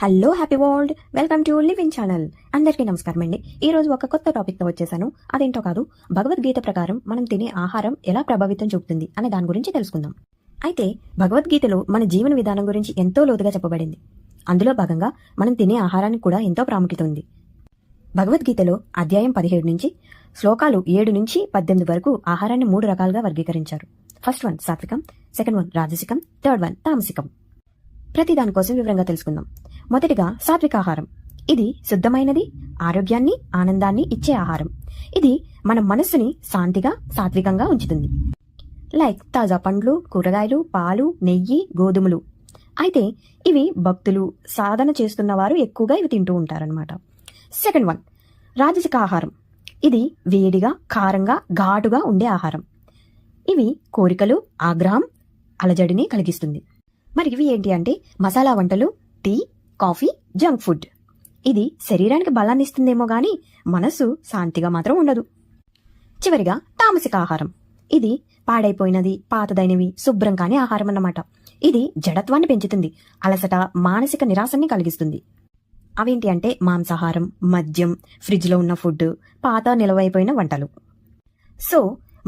Hello happy world, welcome to living channel. అందరికీ నమస్కారం అండి. ఈ రోజు ఒక కొత్త టాపిక్తో వచ్చేసాను. అదేంటో కాదు, భగవద్గీత ప్రకారం మనం తినే ఆహారం ఎలా ప్రభావితం చూపుతుంది అనే దాని గురించి తెలుసుకుందాం. అయితే భగవద్గీతలో మన జీవన విధానం గురించి ఎంతో లోతుగా చెప్పబడింది. అందులో భాగంగా మనం తినే ఆహారానికి కూడా ఎంతో ప్రాముఖ్యత ఉంది. భగవద్గీతలో అధ్యాయం 17 నుంచి శ్లోకాలు 7 నుంచి 18 వరకు ఆహారాన్ని 3 రకాలుగా వర్గీకరించారు. ఫస్ట్ వన్ సాత్వికం, సెకండ్ వన్ రాజసికం, థర్డ్ వన్ తామసికం. ప్రతి దానికోసం వివరంగా తెలుసుకుందాం. మొదటిగా సాత్విక ఆహారం. ఇది శుద్ధమైనది, ఆరోగ్యాన్ని, ఆనందాన్ని ఇచ్చే ఆహారం. ఇది మన మనస్సుని శాంతిగా, సాత్వికంగా ఉంచుతుంది. లైక్ తాజా పండ్లు, కూరగాయలు, పాలు, నెయ్యి, గోధుమలు. అయితే ఇవి భక్తులు, సాధన చేస్తున్న వారు ఎక్కువగా ఇవి తింటూ ఉంటారనమాట. సెకండ్ వన్ రాజసిక ఆహారం. ఇది వేడిగా, కారంగా, ఘాటుగా ఉండే ఆహారం. ఇవి కోరికలు, ఆగ్రహం, అలజడిని కలిగిస్తుంది. మరి ఇవి ఏంటి అంటే మసాలా వంటలు, టీ, కాఫీ, జంక్ ఫుడ్. ఇది శరీరానికి బలాన్ని ఇస్తుందేమో గానీ మనసు శాంతిగా మాత్రం ఉండదు. చివరిగా తామసిక ఆహారం. ఇది పాడైపోయినది, పాతదైనవి, శుభ్రం కాని ఆహారం అన్నమాట. ఇది జడత్వాన్ని పెంచుతుంది, అలసట, మానసిక నిరాశని కలిగిస్తుంది. అవేంటి అంటే మాంసాహారం, మద్యం, ఫ్రిడ్జ్లో ఉన్న ఫుడ్, పాత నిలవైపోయిన వంటలు. సో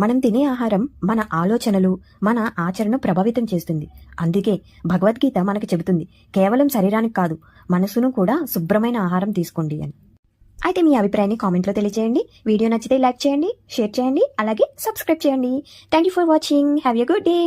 మనం తినే ఆహారం మన ఆలోచనలు, మన ఆచరణను ప్రభావితం చేస్తుంది. అందుకే భగవద్గీత మనకి చెబుతుంది, కేవలం శరీరానికి కాదు, మనసును కూడా శుభ్రమైన ఆహారం తీసుకోండి అని. అయితే మీ అభిప్రాయాన్ని కామెంట్లో తెలియజేయండి. వీడియో నచ్చితే లైక్ చేయండి, షేర్ చేయండి, అలాగే సబ్స్క్రైబ్ చేయండి. Thank you for watching. Have a good day.